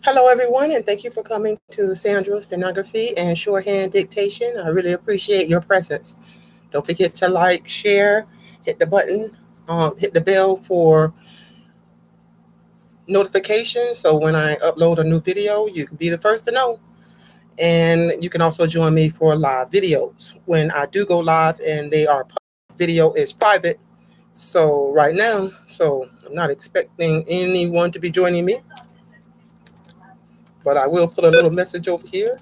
Hello, everyone, and thank you for coming to Sandra's Stenography and Shorthand Dictation. I really appreciate your presence. Don't forget to like, share, hit the button, hit the bell for notifications so when I upload a new video, you can be the first to know. And you can also join me for live videos. When I do go live and they are video is private, so right now, I'm not expecting anyone to be joining me, but I will put a little message over here.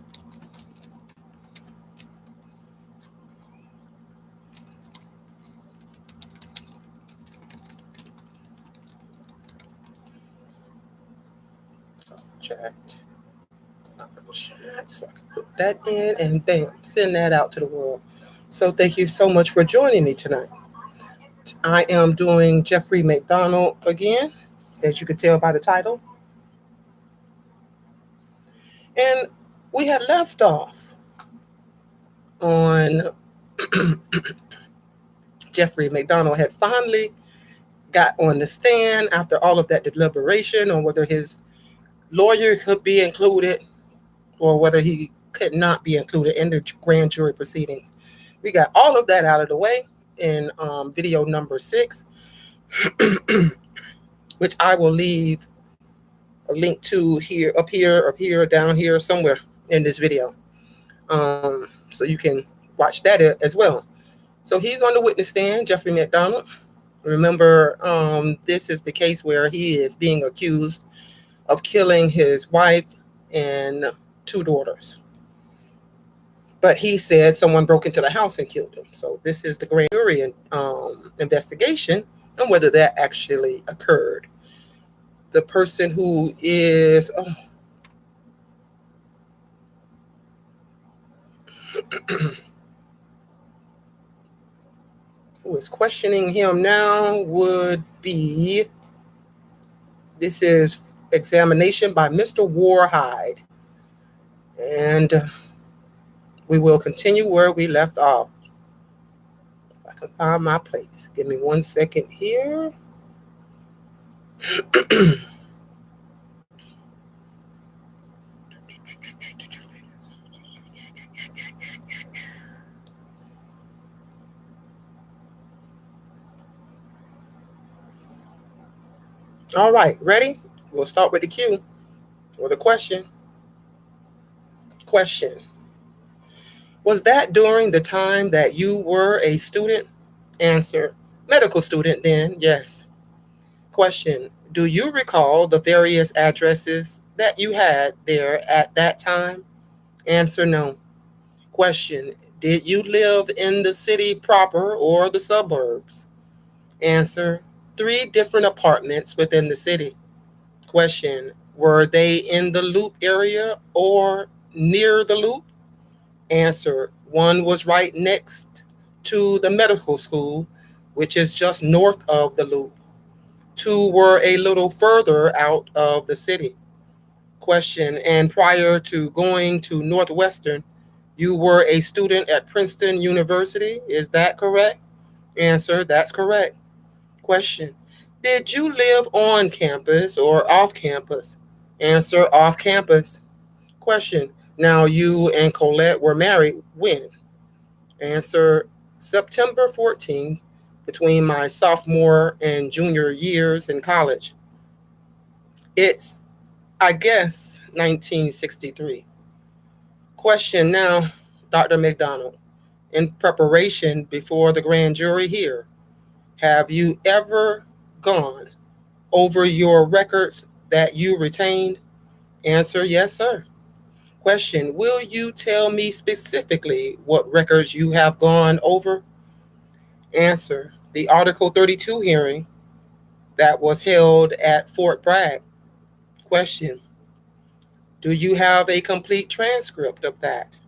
Chat. So I can put that in and bam, send that out to the world. So thank you so much for joining me tonight. I am doing Jeffrey Macdonald again, as you can tell by the title. And we had left off on Jeffrey Macdonald had finally got on the stand after all of that deliberation on whether his lawyer could be included or whether he could not be included in the grand jury proceedings. We got all of that out of the way in video number 6, which I will leave a link to here, up here, down here, somewhere in this video. So you can watch that as well. So he's on the witness stand, Jeffrey Macdonald. Remember, this is the case where he is being accused of killing his wife and 2 daughters. But he said someone broke into the house and killed him. So this is the grand jury investigation on whether that actually occurred. The person who is who is questioning him now would be, this is examination by Mr. Warhide. And we will continue where we left off. If I can find my place. Give me 1 second here. All right, ready? We'll start with the cue or the question. Question. Was that during the time that you were a student? Answer. Medical student then, yes. Question. Do you recall the various addresses that you had there at that time? Answer. No. Question. Did you live in the city proper or the suburbs? Answer. 3 different apartments within the city. Question. Were they in the Loop area or near the Loop? Answer. One was right next to the medical school, which is just north of the Loop. 2 were a little further out of the city. Question. And prior to going to Northwestern, you were a student at Princeton University, is that correct? Answer. That's correct. Question. Did you live on campus or off campus? Answer. Off campus. Question. Now you and Colette were married when? Answer. September 14th, between my sophomore and junior years in college. It's, I guess, 1963. Question now, Dr. Macdonald. In preparation before the grand jury here, have you ever gone over your records that you retained? Answer. Yes, sir. Question. Will you tell me specifically what records you have gone over? Answer. The Article 32 hearing that was held at Fort Bragg. Question. Do you have a complete transcript of that?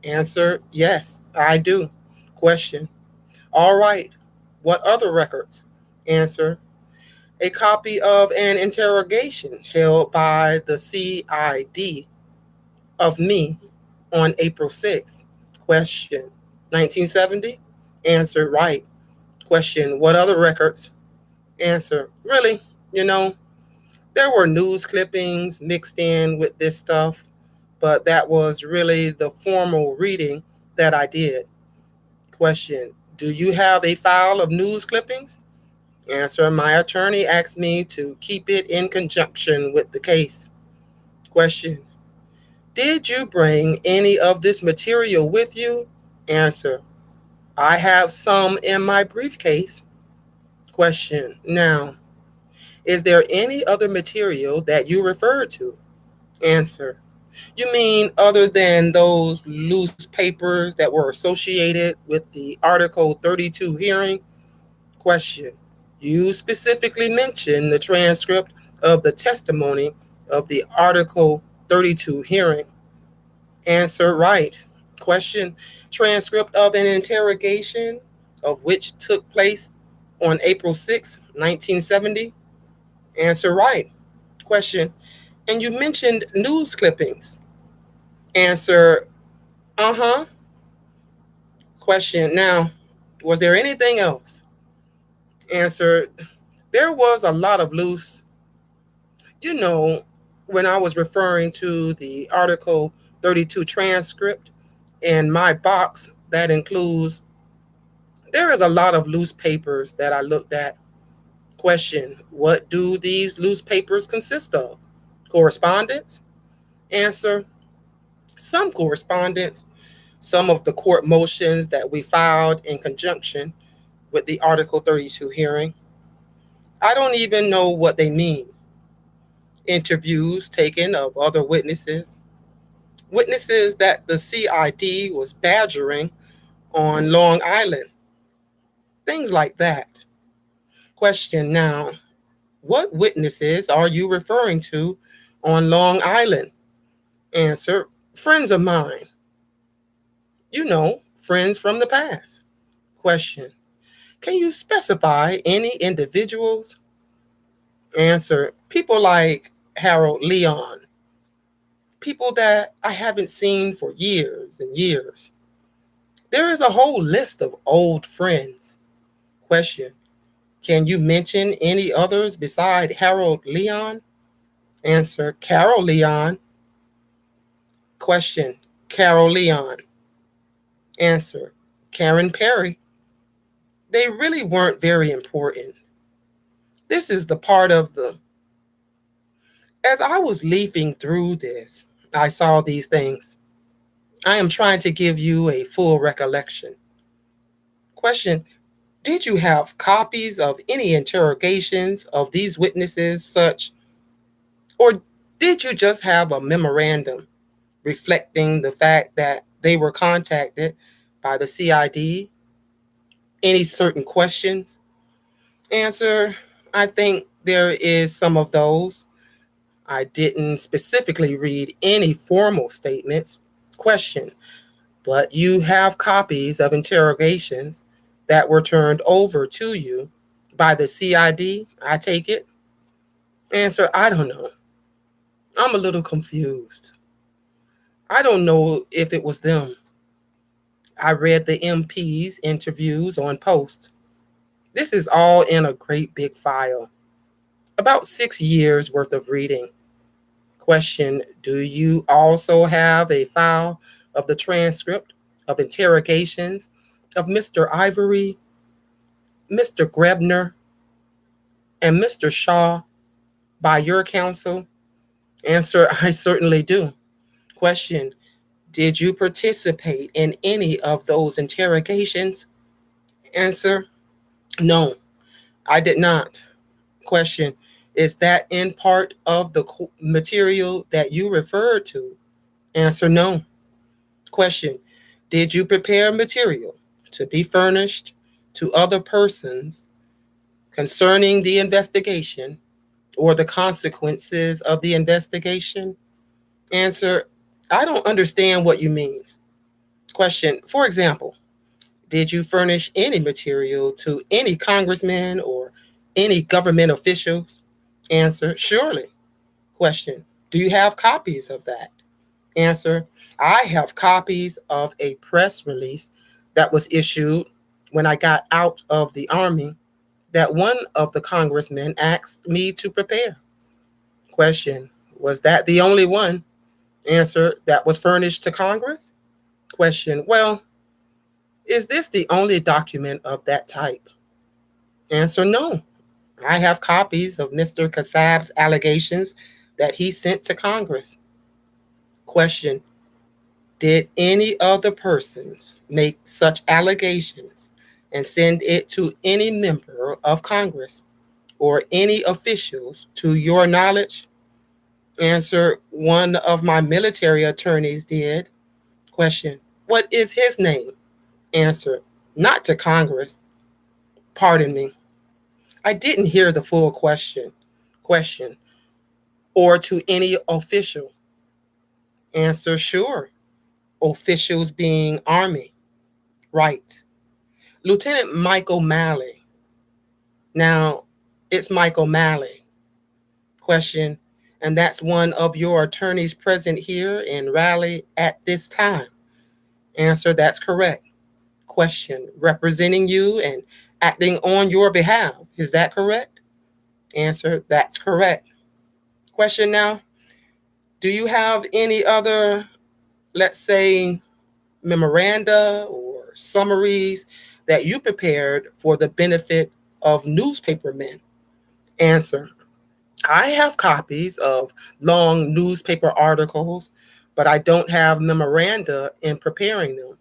Answer. Yes, I do. Question. All right. What other records? Answer. A copy of an interrogation held by the CID of me on April 6th. Question. 1970? Answer. Right. Question. What other records? Answer. Really? There were news clippings mixed in with this stuff, but that was really the formal reading that I did. Question: do you have a file of news clippings? Answer: my attorney asked me to keep it in conjunction with the case. Question: did you bring any of this material with you? Answer: I have some in my briefcase. Question: now, is there any other material that you referred to? Answer: you mean other than those loose papers that were associated with the Article 32 hearing? Question: you specifically mentioned the transcript of the testimony of the Article 32 hearing. Answer: right. Question: transcript of an interrogation of which took place on April 6, 1970? Answer: right. Question: and you mentioned news clippings. Answer: uh-huh. Question: now, was there anything else? Answer: there was a lot of loose, you know, when I was referring to the Article 32 transcript in my box, that includes, there is a lot of loose papers that I looked at. Question: what do these loose papers consist of? Correspondence? Answer: some correspondence, some of the court motions that we filed in conjunction with the Article 32 hearing. I don't even know what they mean. Interviews taken of other witnesses, witnesses that the CID was badgering on Long Island, things like that. Question: now, what witnesses are you referring to on Long Island? Answer: friends of mine. Friends from the past. Question: can you specify any individuals? Answer: people like Harold Leon, people that I haven't seen for years and years. There is a whole list of old friends. Question: can you mention any others beside Harold Leon? Answer: Carol Leon. Question: Carol Leon. Answer: Karen Perry. They really weren't very important. This is the part of the, as I was leafing through this, I saw these things. I am trying to give you a full recollection. Question: did you have copies of any interrogations of these witnesses, such, or did you just have a memorandum reflecting the fact that they were contacted by the CID? Any certain questions? Answer: I think there is some of those. I didn't specifically read any formal statements. Question: but you have copies of interrogations that were turned over to you by the CID, I take it? Answer: I don't know. I'm a little confused. I don't know if it was them. I read the MP's interviews on Post. This is all in a great big file. About 6 years worth of reading. Question: do you also have a file of the transcript of interrogations of Mr. Ivory, Mr. Grebner, and Mr. Shaw by your counsel? Answer: I certainly do. Question: did you participate in any of those interrogations? Answer: no, I did not. Question: is that in part of the material that you referred to? Answer: no. Question: did you prepare material to be furnished to other persons concerning the investigation or the consequences of the investigation? Answer: I don't understand what you mean. Question: for example, did you furnish any material to any congressmen or any government officials? Answer: surely. Question: do you have copies of that? Answer: I have copies of a press release that was issued when I got out of the Army that one of the congressmen asked me to prepare. Question, was that the only one? Answer, that was furnished to Congress? Question, well, is this the only document of that type? Answer, no. I have copies of Mr. Kassab's allegations that he sent to Congress. Question, did any other persons make such allegations and send it to any member of Congress or any officials to your knowledge? Answer, one of my military attorneys did. Question, what is his name? Answer, not to Congress. Pardon me. I didn't hear the full question. Question, or to any official? Answer, sure. Officials being Army. Right. Lieutenant Mike O'Malley. Now, it's Mike O'Malley. Question, and that's one of your attorneys present here in Raleigh at this time? Answer, that's correct. Question, representing you and acting on your behalf, is that correct? Answer, that's correct. Question now, do you have any other, let's say, memoranda or summaries that you prepared for the benefit of newspapermen? Answer, I have copies of long newspaper articles, but I don't have memoranda in preparing them.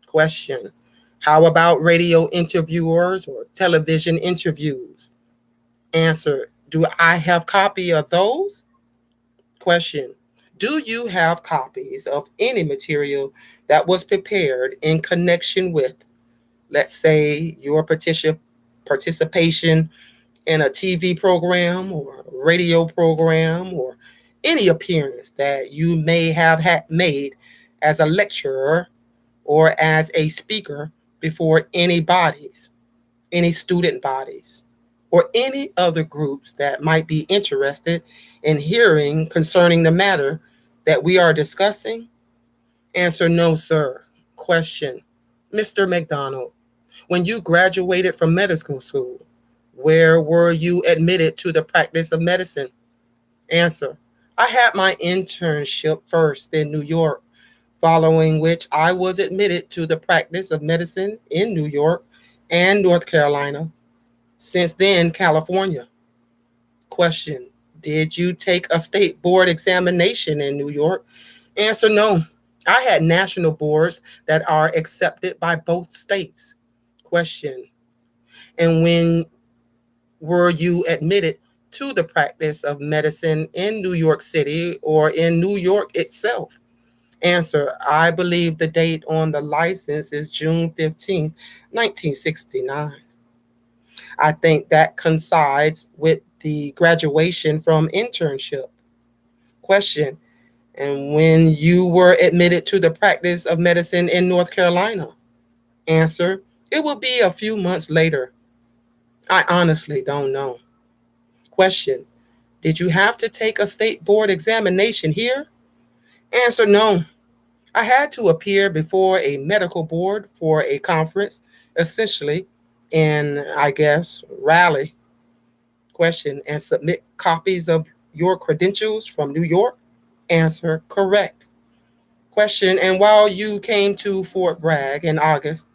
Question, how about radio interviewers or television interviews? Answer, do I have copy of those? Question, do you have copies of any material that was prepared in connection with, let's say, your participation in a TV program or a radio program or any appearance that you may have made as a lecturer or as a speaker before any bodies, any student bodies, or any other groups that might be interested in hearing concerning the matter that we are discussing? Answer, no, sir. Question, Mr. Macdonald, when you graduated from medical school, where were you admitted to the practice of medicine? Answer, I had my internship first in New York, following which I was admitted to the practice of medicine in New York and North Carolina, since then California. Question, did you take a state board examination in New York? Answer, no. I had national boards that are accepted by both states. Question, and when were you admitted to the practice of medicine in New York City or in New York itself? Answer, I believe the date on the license is June 15th, 1969. I think that coincides with the graduation from internship. Question, and when you were admitted to the practice of medicine in North Carolina? Answer, it will be a few months later. I honestly don't know. Question, did you have to take a state board examination here? Answer, no. I had to appear before a medical board for a conference, essentially, in, I guess, Raleigh. Question, and submit copies of your credentials from New York? Answer, correct. Question, and while you came to Fort Bragg in August,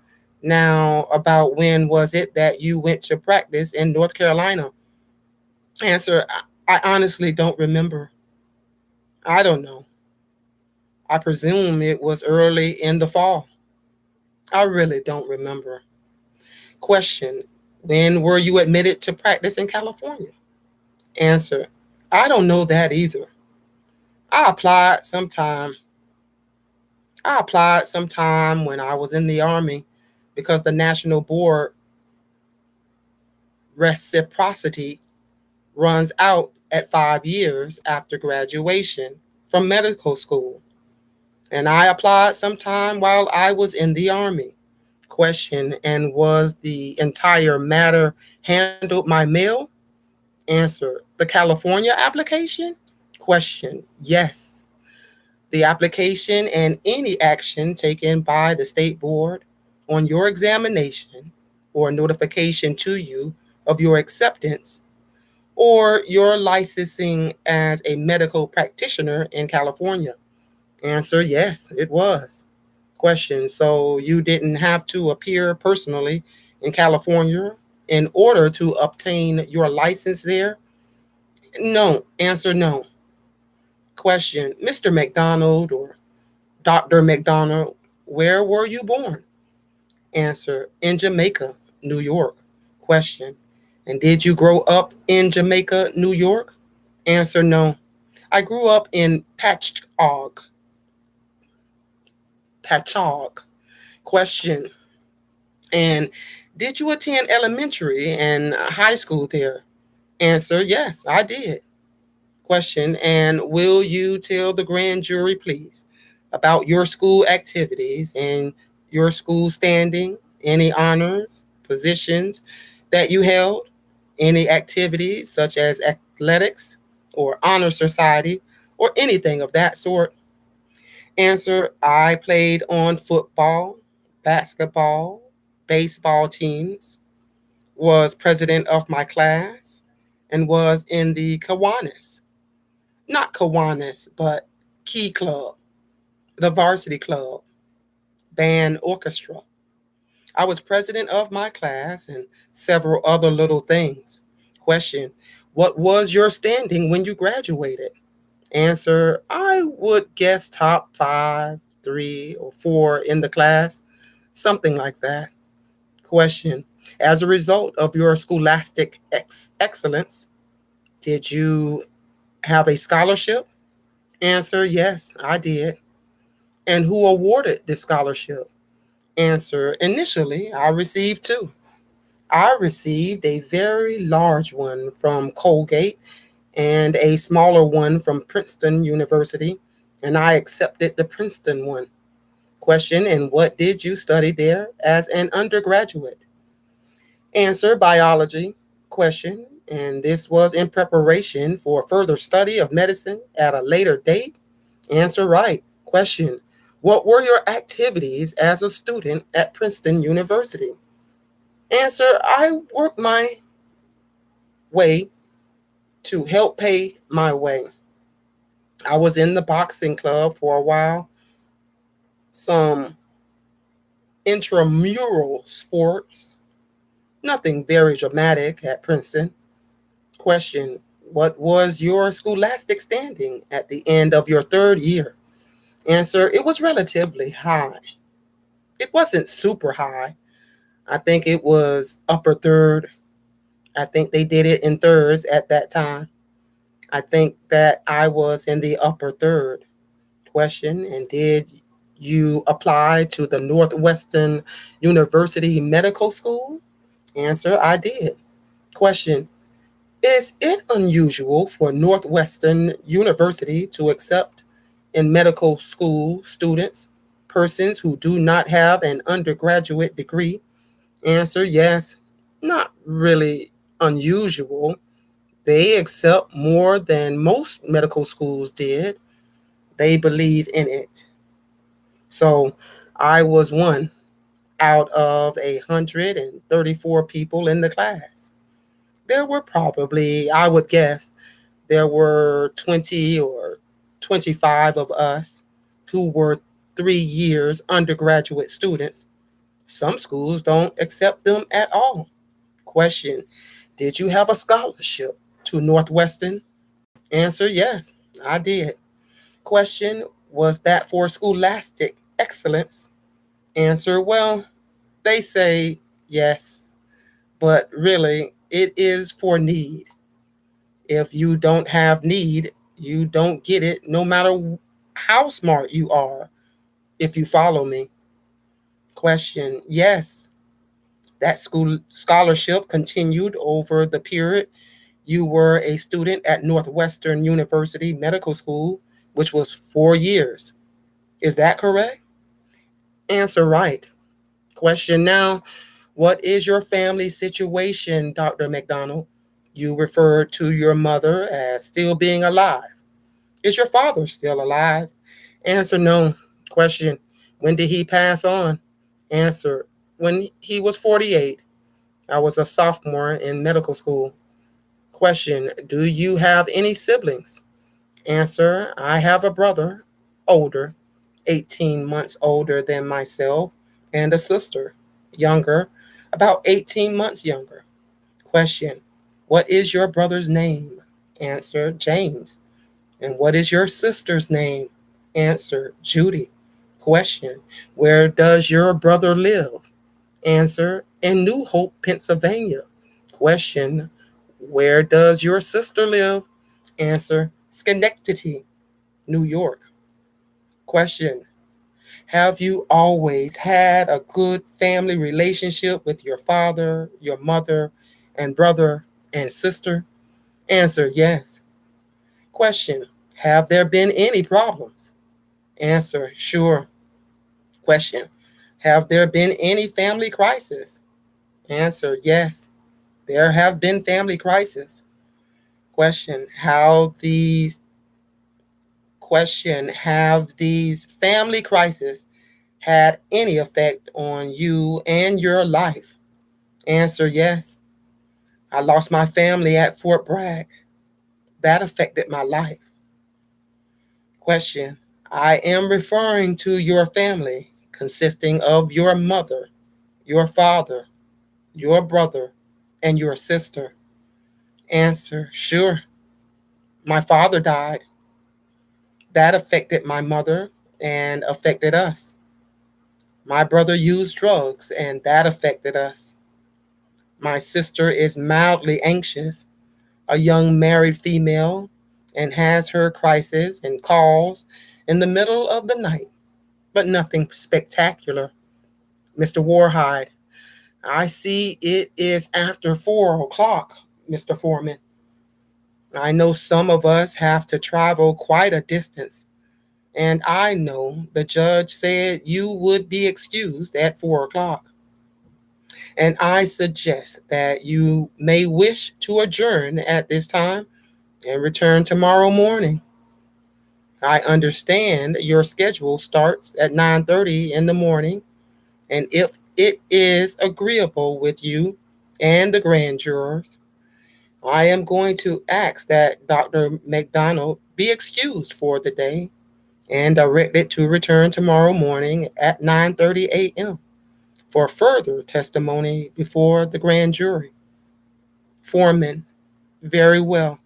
now about when was it that you went to practice in North Carolina? Answer, I honestly don't remember. I don't know. I presume it was early in the fall. I really don't remember. Question, when were you admitted to practice in California? Answer, I don't know that either. I applied sometime. I applied sometime when I was in the Army because the National Board reciprocity runs out at 5 years after graduation from medical school. And I applied sometime while I was in the Army. Question, and was the entire matter handled by mail? Answer, the California application? Question, yes. The application and any action taken by the state board on your examination or notification to you of your acceptance or your licensing as a medical practitioner in California? Answer, yes, it was. Question, so you didn't have to appear personally in California in order to obtain your license there? No. Answer, no. Question, Mr. McDonald or Dr. McDonald, where were you born? Answer, in Jamaica, New York. Question, and did you grow up in Jamaica, New York? Answer, no. I grew up in Patchogue. Question, and did you attend elementary and high school there? Answer, yes, I did. Question, and will you tell the grand jury, please, about your school activities and your school standing, any honors, positions that you held, any activities such as athletics or honor society or anything of that sort? Answer, I played on football, basketball, baseball teams, was president of my class, and was in the Kiwanis. Not Kiwanis, but Key Club, the varsity club, band orchestra. I was president of my class and several other little things. Question, what was your standing when you graduated? Answer, I would guess top five, three, or four in the class, something like that. Question, as a result of your scholastic excellence, did you have a scholarship? Answer, yes, I did. And who awarded the scholarship? Answer, initially, I received two. I received a very large one from Colgate and a smaller one from Princeton University, and I accepted the Princeton one. Question, and what did you study there as an undergraduate? Answer, biology. Question, and this was in preparation for further study of medicine at a later date? Answer, right. Question, what were your activities as a student at Princeton University? Answer, I worked my way to help pay my way. I was in the boxing club for a while, some intramural sports, nothing very dramatic at Princeton. Question, what was your scholastic standing at the end of your third year? Answer, it was relatively high. It wasn't super high. I think it was upper third. I think they did it in thirds at that time. I think that I was in the upper third. Question, and did you apply to the Northwestern University Medical School? Answer, I did. Question, is it unusual for Northwestern University to accept in medical school students persons who do not have an undergraduate degree? Answer, yes. Not really unusual. They accept more than most medical schools did. They believe in it. So I was one out of 134 people in the class. There were probably, I would guess, there were 20 or 25 of us who were 3 years undergraduate students. Some schools don't accept them at all. Question, did you have a scholarship to Northwestern? Answer, yes, I did. Question, was that for scholastic excellence? Answer, well, they say yes, but really it is for need. If you don't have need, you don't get it no matter how smart you are, if you follow me. Question, yes, that school scholarship continued over the period you were a student at Northwestern University Medical School, which was 4 years. Is that correct? Answer, right. Question now, what is your family situation, Dr. McDonald? You referred to your mother as still being alive. Is your father still alive? Answer, no. Question, when did he pass on? Answer, when he was 48. I was a sophomore in medical school. Question, do you have any siblings? Answer, I have a brother, older, 18 months older than myself, and a sister, younger, about 18 months younger. Question, what is your brother's name? Answer, James. And what is your sister's name? Answer, Judy. Question, where does your brother live? Answer, in New Hope, Pennsylvania. Question, where does your sister live? Answer, Schenectady, New York. Question, have you always had a good family relationship with your father, your mother, and brother and sister? Answer, yes. Question, have there been any problems? Answer, sure. Question, have there been any family crisis? Answer, yes. There have been family crises. Question, have these family crises had any effect on you and your life? Answer, yes. I lost my family at Fort Bragg. That affected my life. Question, I am referring to your family consisting of your mother, your father, your brother, and your sister. Answer, sure. My father died. That affected my mother and affected us. My brother used drugs and that affected us. My sister is mildly anxious, a young married female, and has her crisis and calls in the middle of the night, but nothing spectacular. Mr. Warhide, I see it is after 4 o'clock, Mr. Foreman. I know some of us have to travel quite a distance, and I know the judge said you would be excused at 4 o'clock. And I suggest that you may wish to adjourn at this time and return tomorrow morning. I understand your schedule starts at 9:30 in the morning, and if it is agreeable with you and the grand jurors, I am going to ask that Dr. Macdonald be excused for the day and directed to return tomorrow morning at 9:30 a.m. for further testimony before the grand jury. Foreman, very well.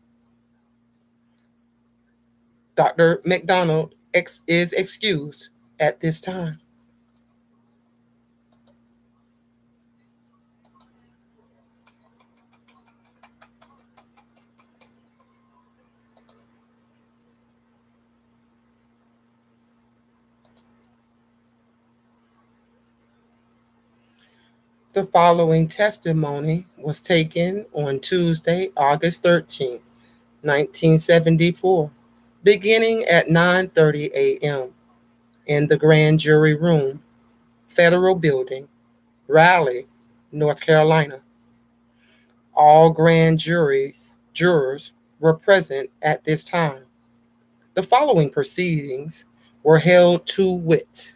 Dr. Macdonald is excused at this time. The following testimony was taken on Tuesday, August 13th, 1974, beginning at 9:30 a.m. in the grand jury room, Federal Building, Raleigh, North Carolina. All grand jurors were present at this time. The following proceedings were held to wit: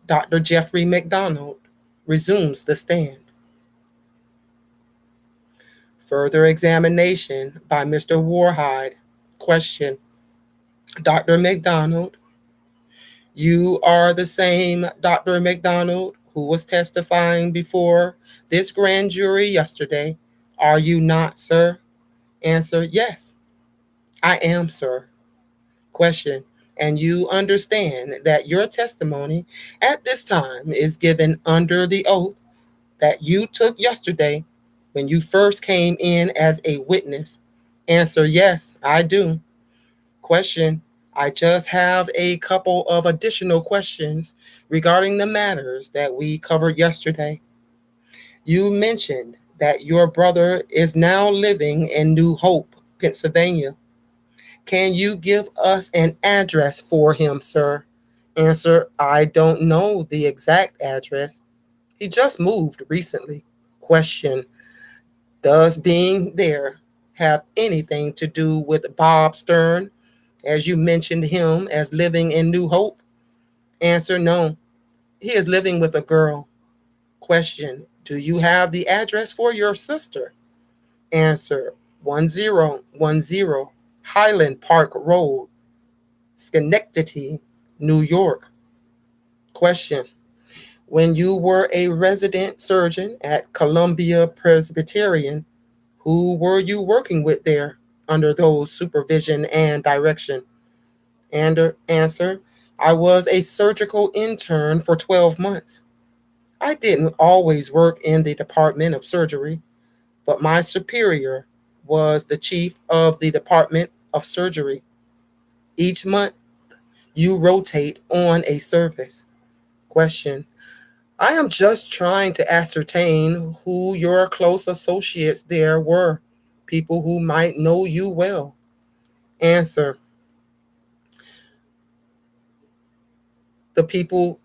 Dr. Jeffrey Macdonald resumes the stand. Further examination by Mr. Warhide. Question, Dr. Macdonald, you are the same Dr. Macdonald who was testifying before this grand jury yesterday, are you not, sir? Answer, yes, I am, sir. Question, and you understand that your testimony at this time is given under the oath that you took yesterday when you first came in as a witness? Answer, yes, I do. Question, I just have a couple of additional questions regarding the matters that we covered yesterday. You mentioned that your brother is now living in New Hope, Pennsylvania. Can you give us an address for him, sir? Answer, I don't know the exact address. He just moved recently. Question, does being there have anything to do with Bob Stern, as you mentioned him as living in New Hope? Answer, no. He is living with a girl. Question, do you have the address for your sister? Answer, 1010 Highland Park Road, Schenectady, New York. Question, when you were a resident surgeon at Columbia Presbyterian, who were you working with there under those supervision and direction? And answer, I was a surgical intern for 12 months. I didn't always work in the Department of Surgery, but my superior was the chief of the Department of Surgery. Each month, you rotate on a service. Question, I am just trying to ascertain who your close associates there were, people who might know you well. Answer, the people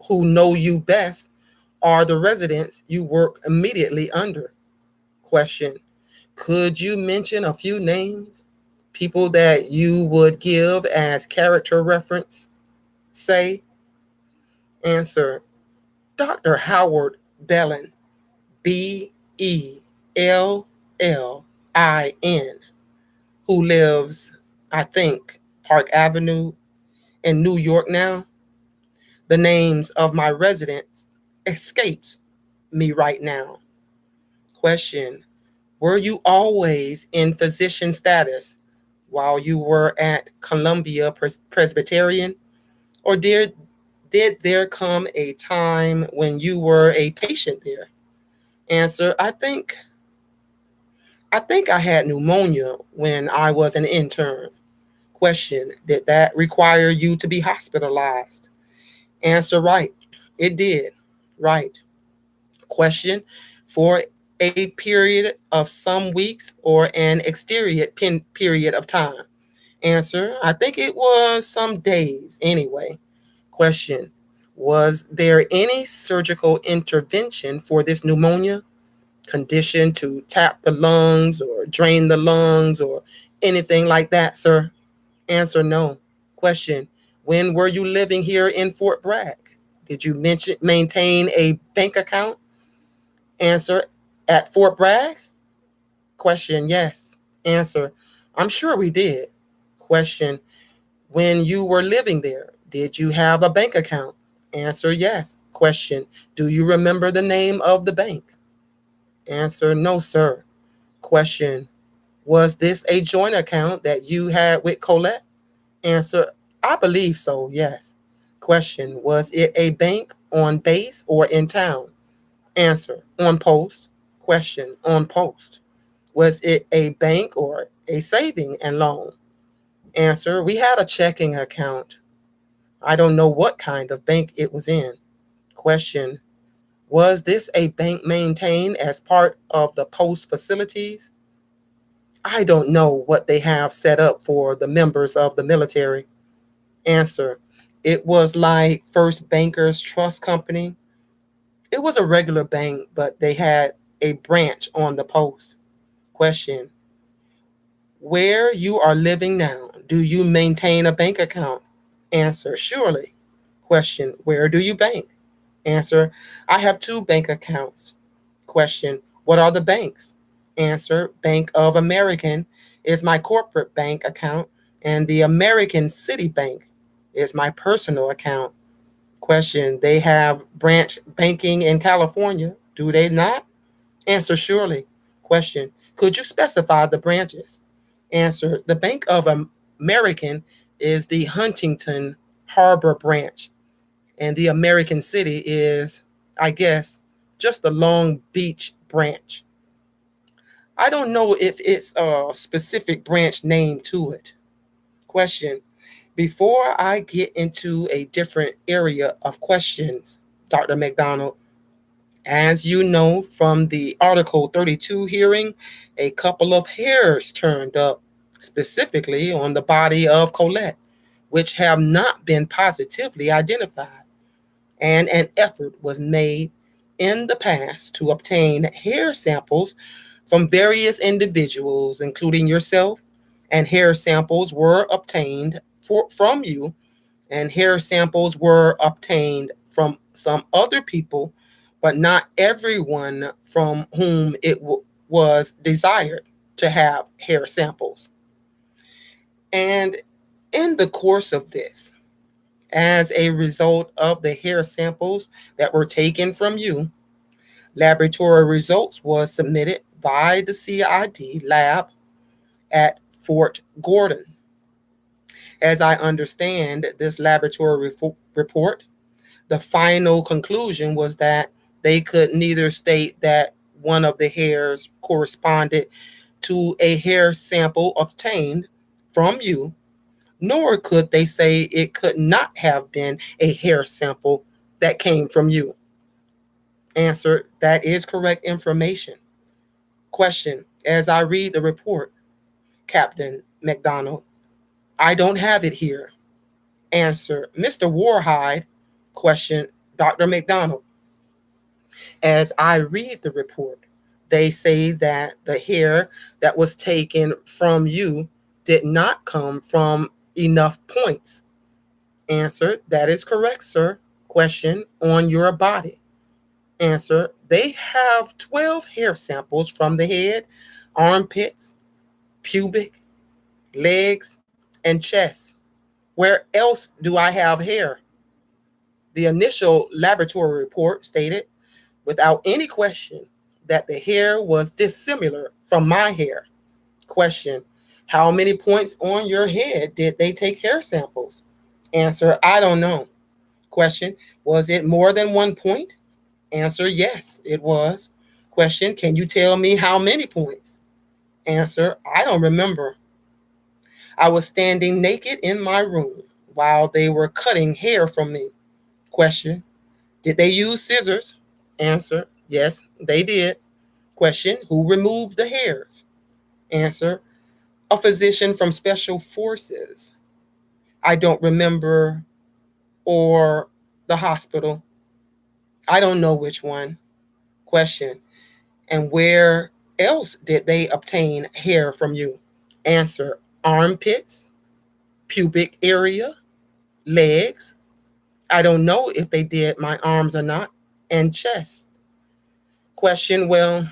who know you best are the residents you work immediately under. Question, could you mention a few names? People that you would give as character reference? Say, answer, Dr. Howard Bellin, Bellin, who lives, I think, Park Avenue in New York now. The names of my residents escapes me right now. Question, were you always in physician status while you were at Columbia Presbyterian? Or did there come a time when you were a patient there? Answer, I think I had pneumonia when I was an intern. Question, did that require you to be hospitalized? Answer, right. It did. Right. Question, for a period of some weeks or an extended period of time? Answer, I think it was some days anyway. Question, was there any surgical intervention for this pneumonia condition to tap the lungs or drain the lungs or anything like that, sir? Answer, no. Question, when were you living here in Fort Bragg? Did you maintain a bank account? Answer, at Fort Bragg? Question, yes. Answer, I'm sure we did. Question, when you were living there, did you have a bank account? Answer, yes. Question, do you remember the name of the bank? Answer, no, sir. Question, was this a joint account that you had with Colette? Answer, I believe so, yes. Question, was it a bank on base or in town? Answer, on post. Question, on post. Was it a bank or a saving and loan? Answer, we had a checking account. I don't know what kind of bank it was in. Question, was this a bank maintained as part of the post facilities? I don't know what they have set up for the members of the military. Answer, it was like First Bankers Trust Company. It was a regular bank, but they had a branch on the post. Question, where you are living now, do you maintain a bank account? Answer, surely. Question, where do you bank? Answer, I have two bank accounts. Question, what are the banks? Answer, Bank of American is my corporate bank account, and the American City Bank is my personal account. Question, they have branch banking in California, do they not? Answer, surely. Question, could you specify the branches? Answer, the Bank of American is the Huntington Harbor branch, and the American City is, I guess, just the Long Beach branch. I don't know if it's a specific branch name to it. Question, before I get into a different area of questions, Dr. Macdonald, as you know from the Article 32 hearing, a couple of hairs turned up specifically on the body of Colette, which have not been positively identified, and an effort was made in the past to obtain hair samples from various individuals, including yourself, and hair samples were obtained from you, and hair samples were obtained from some other people, but not everyone from whom was desired to have hair samples. And in the course of this, as a result of the hair samples that were taken from you, laboratory results was submitted by the CID lab at Fort Gordon. As I understand this laboratory report, the final conclusion was that they could neither state that one of the hairs corresponded to a hair sample obtained from you, nor could they say it could not have been a hair sample that came from you. Answer: that is correct information. Question: as I read the report, Captain Macdonald, I don't have it here. Answer: Mr. Warhide. Question: Dr. Macdonald, as I read the report, they say that the hair that was taken from you did not come from enough points. Answer: that is correct, sir. Question: on your body. Answer: they have 12 hair samples from the head, armpits, pubic, legs, and chest. Where else do I have hair? The initial laboratory report stated, without any question, that the hair was dissimilar from my hair. Question: how many points on your head did they take hair samples? Answer: I don't know. Question: was it more than 1 point? Answer: yes, it was. Question: can you tell me how many points? Answer: I don't remember. I was standing naked in my room while they were cutting hair from me. Question: did they use scissors? Answer: yes, they did. Question: who removed the hairs? Answer: a physician from Special Forces. I don't remember, or the hospital. I don't know which one. Question: and where else did they obtain hair from you? Answer: armpits, pubic area, legs. I don't know if they did my arms or not, and chest. Question: well,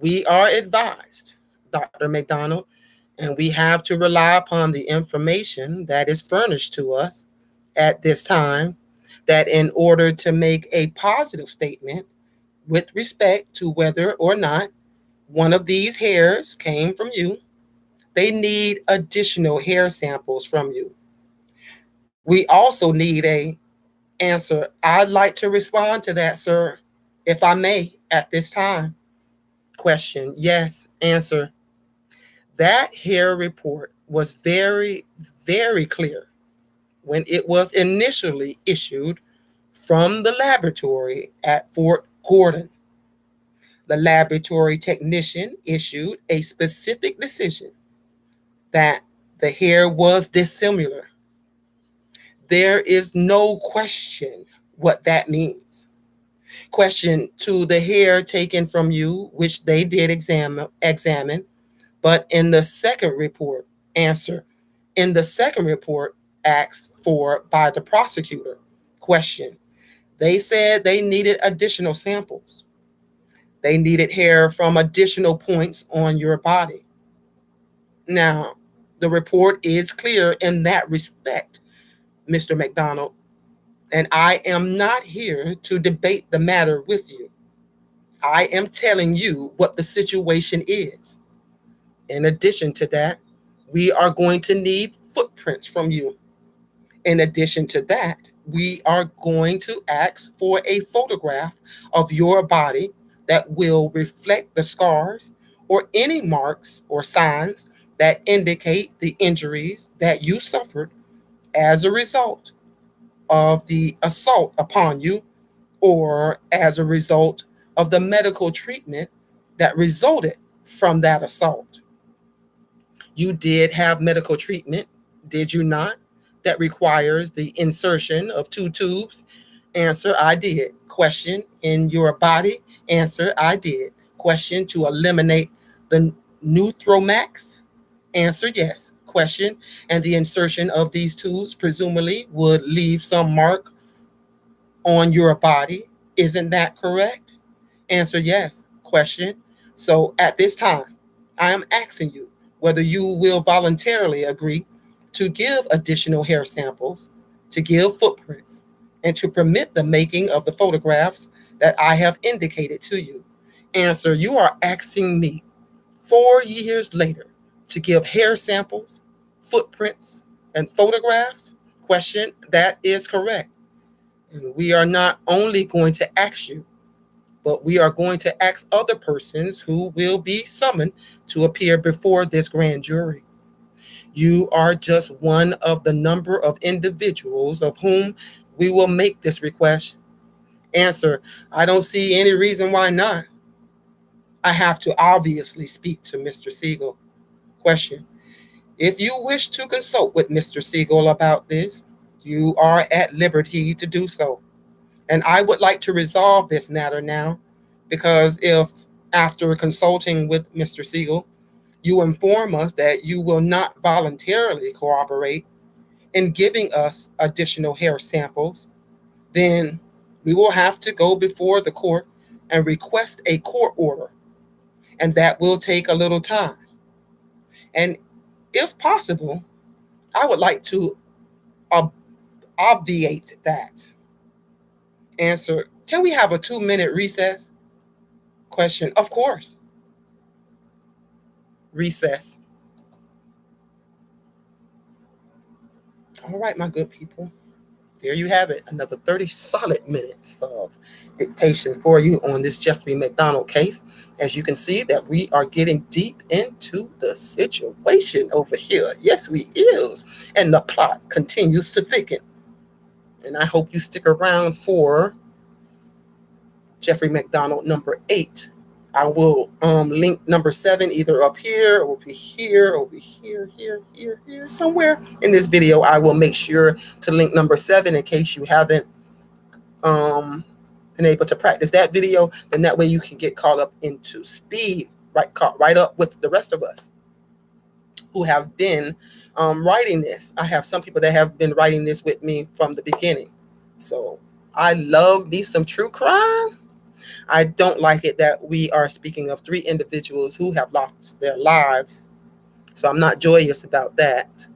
we are advised, Dr. Macdonald, and we have to rely upon the information that is furnished to us at this time, that in order to make a positive statement with respect to whether or not one of these hairs came from you, they need additional hair samples from you. We also need a answer. I'd like to respond to that, sir, if I may, at this time. Question: yes. Answer: that hair report was very, very clear when it was initially issued from the laboratory at Fort Gordon. The laboratory technician issued a specific decision that the hair was dissimilar. There is no question what that means. Question: to the hair taken from you, which they did examine, but in the second report. Answer: in the second report asked for by the prosecutor. Question: they said they needed additional samples. They needed hair from additional points on your body. Now, the report is clear in that respect, Mr. Macdonald, and I am not here to debate the matter with you. I am telling you what the situation is. In addition to that, we are going to need footprints from you. In addition to that, we are going to ask for a photograph of your body that will reflect the scars or any marks or signs that indicate the injuries that you suffered as a result of the assault upon you, or as a result of the medical treatment that resulted from that assault. You did have medical treatment, did you not? That requires the insertion of two tubes. Answer: I did. Question: in your body? Answer: I did. Question: to eliminate the neuromax? Answer: yes. Question: and the insertion of these tubes presumably would leave some mark on your body. Isn't that correct? Answer yes. Question. So at this time, I am asking you whether you will voluntarily agree to give additional hair samples, to give footprints, and to permit the making of the photographs that I have indicated to you. Answer. You are asking me 4 years later to give hair samples, footprints, and photographs? Question. That is correct. And we are not only going to ask you, but we are going to ask other persons who will be summoned to appear before this grand jury. You are just one of the number of individuals of whom we will make this request. Answer. I don't see any reason why not. I have to obviously speak to Mr. Siegel. Question. If you wish to consult with Mr. Siegel about this, you are at liberty to do so. And I would like to resolve this matter now, because if, after consulting with Mr. Siegel, you inform us that you will not voluntarily cooperate in giving us additional hair samples, then we will have to go before the court and request a court order, and that will take a little time. And if possible, I would like to obviate that. Answer. Can we have a 2-minute recess? Question. Of course. Recess. All right, my good people. There you have it. Another 30 solid minutes of dictation for you on this Jeffrey Macdonald case. As you can see that we are getting deep into the situation over here. Yes, we is. And the plot continues to thicken. And I hope you stick around for Jeffrey Macdonald number 8. I will link number 7 either up here, over here, here, somewhere in this video. I will make sure to link number 7 in case you haven't been able to practice that video. Then that way you can get caught up into speed, caught right up with the rest of us who have been writing this. I have some people that have been writing this with me from the beginning. So I love me some true crime. I don't like it that we are speaking of 3 individuals who have lost their lives. So I'm not joyous about that.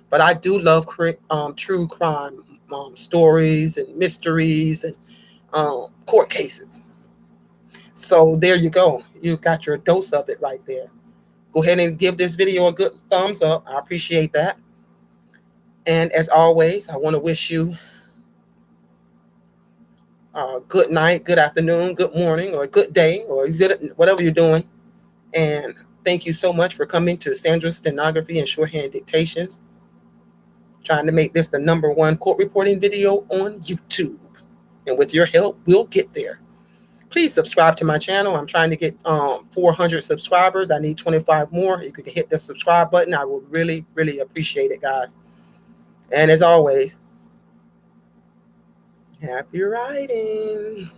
But I do love true crime stories and mysteries and court cases. So there you go. You've got your dose of it right there. Go ahead and give this video a good thumbs up. I appreciate that. And as always, I want to wish you good night, good afternoon, good morning, or good day, or good whatever you're doing. And thank you so much for coming to Sandra's Stenography and Shorthand Dictations. Trying to make this the #1 court reporting video on YouTube. And with your help, we'll get there. Please subscribe to my channel. I'm trying to get 400 subscribers. I need 25 more. If you could hit the subscribe button, I would really, really appreciate it, guys. And as always, happy writing.